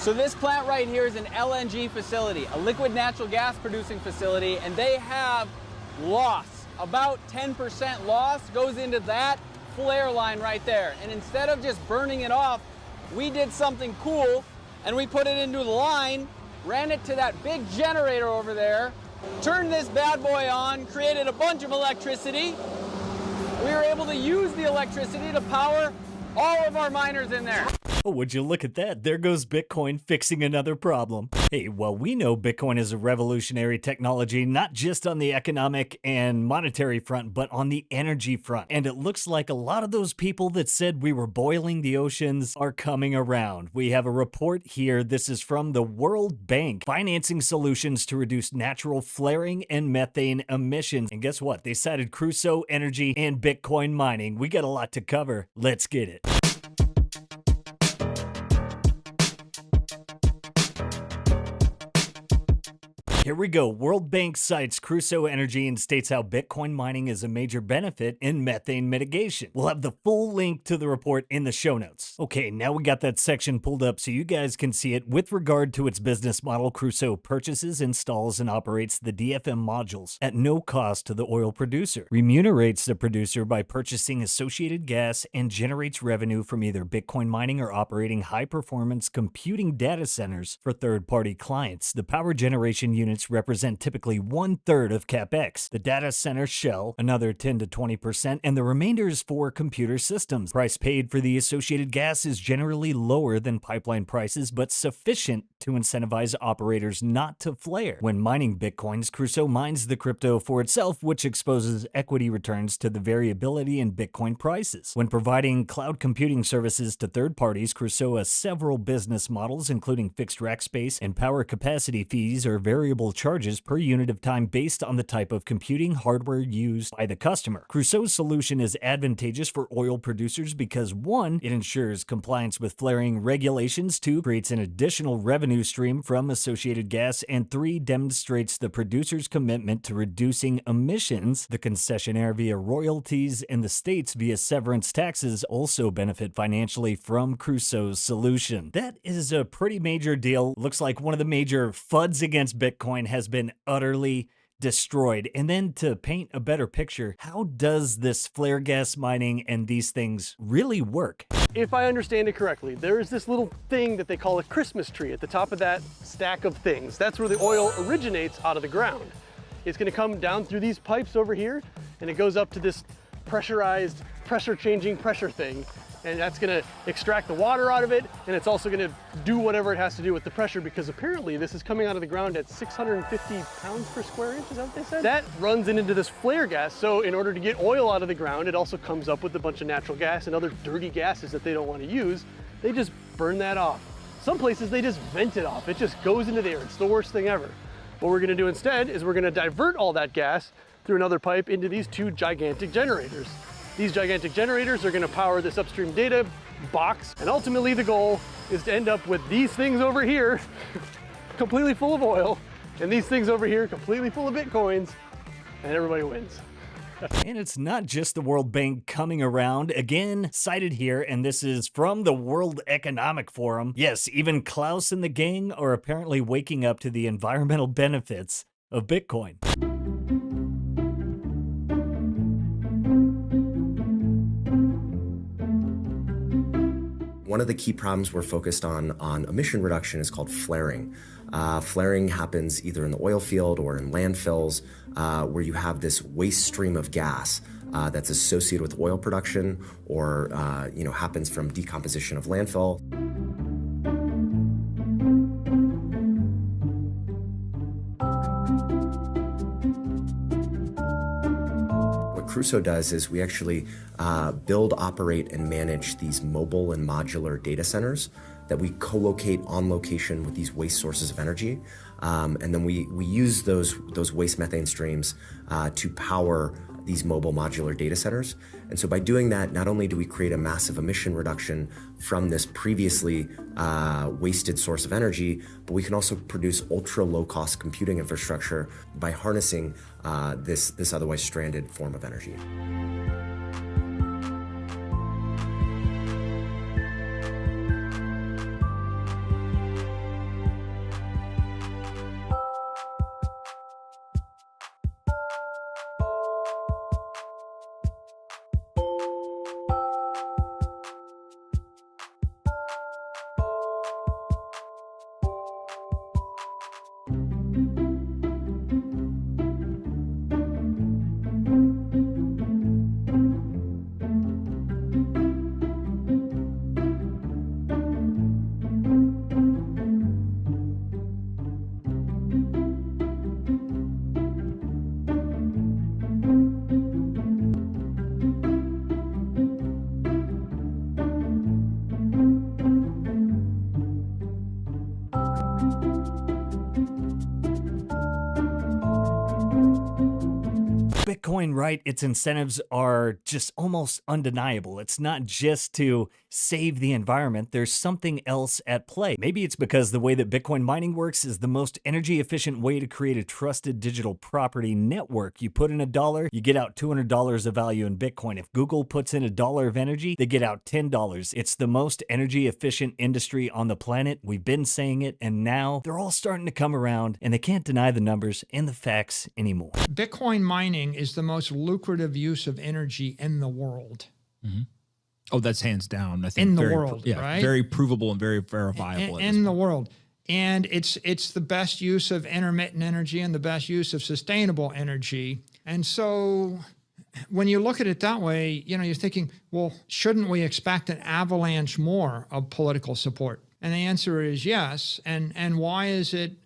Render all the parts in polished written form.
So this plant right here is an LNG facility, a liquid natural gas producing facility, and they have loss. About 10% loss goes into that flare line right there. And instead of just burning it off, we did something cool and we put it into the line, ran it to that big generator over there, turned this bad boy on, created a bunch of electricity. We were able to use the electricity to power all of our miners in there. Oh, would you look at that? There goes Bitcoin fixing another problem. Hey, well, we know Bitcoin is a revolutionary technology, not just on the economic and monetary front, but on the energy front. And it looks like a lot of those people that said we were boiling the oceans are coming around. We have a report here. This is from the World Bank, financing solutions to reduce natural flaring and methane emissions. And guess what? They cited Crusoe, energy, and Bitcoin mining. We got a lot to cover. Let's get it. Here we go. World Bank cites Crusoe Energy and states how Bitcoin mining is a major benefit in methane mitigation. We'll have the full link to the report in the show notes. Okay, now we got that section pulled up so you guys can see it. With regard to its business model, Crusoe purchases, installs, and operates the DFM modules at no cost to the oil producer, remunerates the producer by purchasing associated gas, and generates revenue from either Bitcoin mining or operating high-performance computing data centers for third-party clients. The power generation units represent typically 1/3 of CapEx. The data center shell, another 10 to 20%, and the remainder is for computer systems. Price paid for the associated gas is generally lower than pipeline prices, but sufficient to incentivize operators not to flare. When mining Bitcoins, Crusoe mines the crypto for itself, which exposes equity returns to the variability in Bitcoin prices. When providing cloud computing services to third parties, Crusoe has several business models, including fixed rack space and power capacity fees or variable charges per unit of time based on the type of computing hardware used by the customer. Crusoe's solution is advantageous for oil producers because 1, it ensures compliance with flaring regulations, 2, creates an additional revenue stream from associated gas, and 3, demonstrates the producer's commitment to reducing emissions. The concessionaire via royalties and the states via severance taxes also benefit financially from Crusoe's solution. That is a pretty major deal. Looks like one of the major FUDs against Bitcoin has been utterly destroyed. And then to paint a better picture, how does this flare gas mining and these things really work? If I understand it correctly, there is this little thing that they call a Christmas tree at the top of that stack of things. That's where the oil originates out of the ground. It's going to come down through these pipes over here, and it goes up to this pressurized, pressure-changing pressure thing. And that's going to extract the water out of it, and it's also going to do whatever it has to do with the pressure, because apparently this is coming out of the ground at 650 pounds per square inch, is that what they said? That runs into this flare gas, so in order to get oil out of the ground, it also comes up with a bunch of natural gas and other dirty gases that they don't want to use. They just burn that off. Some places they just vent it off. It just goes into the air. It's the worst thing ever. What we're going to do instead is we're going to divert all that gas through another pipe into these 2 gigantic generators. These gigantic generators are going to power this upstream data box, and ultimately the goal is to end up with these things over here completely full of oil, and these things over here completely full of Bitcoins, and everybody wins. And it's not just the World Bank coming around, again cited here, and this is from the World Economic Forum. Yes, even Klaus and the gang are apparently waking up to the environmental benefits of Bitcoin. One of the key problems we're focused on emission reduction is called flaring. Flaring happens either in the oil field or in landfills, where you have this waste stream of gas that's associated with oil production or happens from decomposition of landfill. Crusoe does is we actually build, operate, and manage these mobile and modular data centers that we co-locate on location with these waste sources of energy. And then we use those waste methane streams to power these mobile modular data centers. And so by doing that, not only do we create a massive emission reduction from this previously wasted source of energy, but we can also produce ultra low cost computing infrastructure by harnessing this otherwise stranded form of energy. Bitcoin right, its incentives are just almost undeniable. It's not just to save the environment, there's something else at play. Maybe it's because the way that Bitcoin mining works is the most energy efficient way to create a trusted digital property network. You put in $1, you get out $200 of value in Bitcoin. If Google puts in $1 of energy, they get out $10. It's the most energy efficient industry on the planet. We've been saying it, and now they're all starting to come around, and they can't deny the numbers and the facts anymore. Bitcoin mining is the most lucrative use of energy in the world. Mm-hmm. Oh, that's hands down. I think in the world, yeah, right? Very provable and very verifiable. In the world. And it's the best use of intermittent energy and the best use of sustainable energy. And so when you look at it that way, you know, you're thinking, well, shouldn't we expect an avalanche more of political support? And the answer is yes. And why is it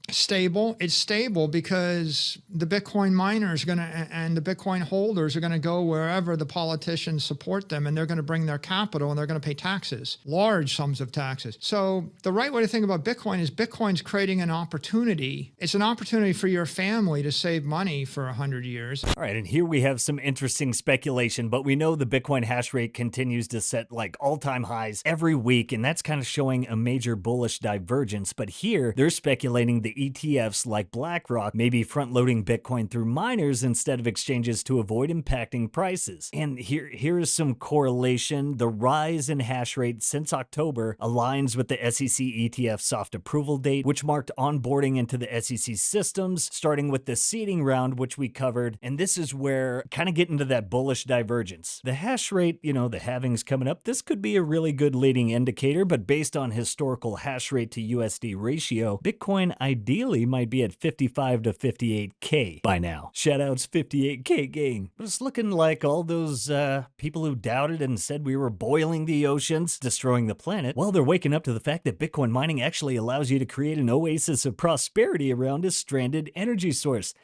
stable? It's stable because the Bitcoin miners and the Bitcoin holders are going to go wherever the politicians support them, and they're going to bring their capital and they're going to pay taxes, large sums of taxes. So the right way to think about Bitcoin is Bitcoin's creating an opportunity. It's an opportunity for your family to save money for 100 years. All right, and here we have some interesting speculation, but we know the Bitcoin hash rate continues to set like all-time highs every week, and that's kind of showing a major bullish divergence. But here they're speculating the ETFs like BlackRock may be front-loading Bitcoin through miners instead of exchanges to avoid impacting prices. And here is some correlation. The rise in hash rate since October aligns with the SEC ETF soft approval date, which marked onboarding into the SEC systems, starting with the seeding round, which we covered. And this is where kind of get into that bullish divergence. The hash rate, you know, the halving's coming up. This could be a really good leading indicator, but based on historical hash rate to USD ratio, Bitcoin ideally might be at 55 to 58K by now. Shoutouts 58K gang. But it's looking like all those people who doubted and said we were boiling the oceans, destroying the planet, well, they're waking up to the fact that Bitcoin mining actually allows you to create an oasis of prosperity around a stranded energy source.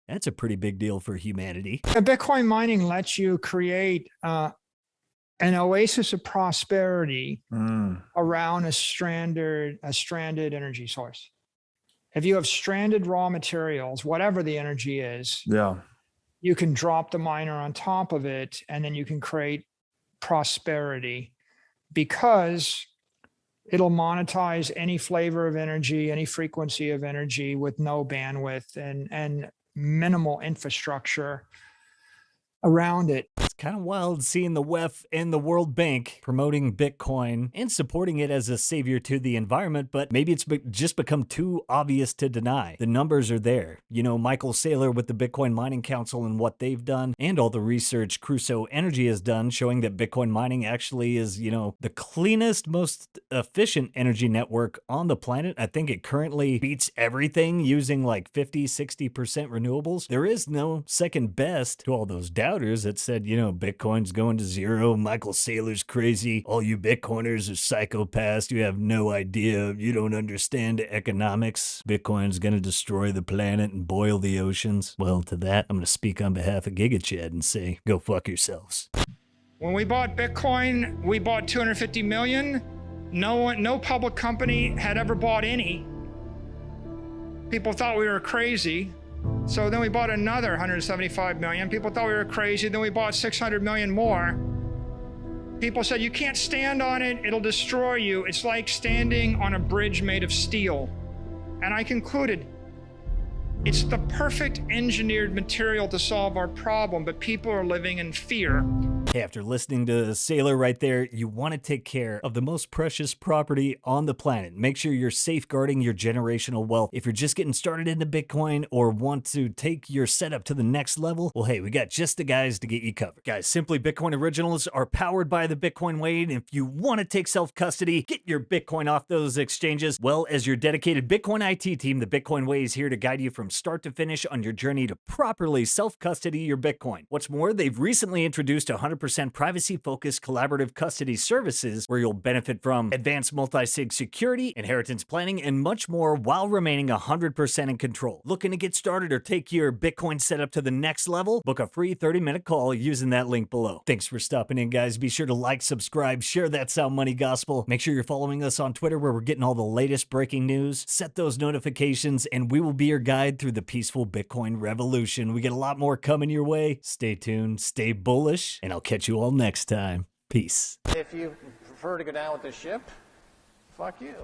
That's a pretty big deal for humanity. Bitcoin mining lets you create an oasis of prosperity around a stranded energy source. If you have stranded raw materials, whatever the energy is, you can drop the miner on top of it, and then you can create prosperity because it'll monetize any flavor of energy, any frequency of energy with no bandwidth and minimal infrastructure around it. It's kind of wild seeing the WEF and the World Bank promoting Bitcoin and supporting it as a savior to the environment, but maybe it's just become too obvious to deny. The numbers are there. You know, Michael Saylor with the Bitcoin Mining Council and what they've done, and all the research Crusoe Energy has done showing that Bitcoin mining actually is, you know, the cleanest, most efficient energy network on the planet. I think it currently beats everything using like 50-60% renewables. There is no second best to all those doubters that said, you know, Bitcoin's going to zero, Michael Saylor's crazy, all you Bitcoiners are psychopaths, you have no idea, you don't understand economics, Bitcoin's gonna destroy the planet and boil the oceans. Well, to that, I'm gonna speak on behalf of GigaChad and say, go fuck yourselves. When we bought Bitcoin, we bought 250 million. No public company had ever bought any. People thought we were crazy. So then we bought another 175 million. People thought we were crazy. Then we bought 600 million more. People said, you can't stand on it. It'll destroy you. It's like standing on a bridge made of steel. And I concluded, it's the perfect engineered material to solve our problem, but people are living in fear. After listening to Saylor right there, you want to take care of the most precious property on the planet. Make sure you're safeguarding your generational wealth. If you're just getting started into Bitcoin or want to take your setup to the next level, well, hey, we got just the guys to get you covered. Guys, Simply Bitcoin Originals are powered by the Bitcoin Way, and if you want to take self-custody, get your Bitcoin off those exchanges, well, as your dedicated Bitcoin IT team, the Bitcoin Way is here to guide you from start to finish on your journey to properly self-custody your Bitcoin. What's more, they've recently introduced a 100% privacy-focused collaborative custody services where you'll benefit from advanced multi-sig security, inheritance planning, and much more while remaining 100% in control. Looking to get started or take your Bitcoin setup to the next level? Book a free 30-minute call using that link below. Thanks for stopping in, guys. Be sure to like, subscribe, share that Sound Money Gospel. Make sure you're following us on Twitter where we're getting all the latest breaking news. Set those notifications and we will be your guide through the peaceful Bitcoin revolution. We get a lot more coming your way. Stay tuned, stay bullish, and I'll catch you all next time. Peace. If you prefer to go down with the ship, fuck you.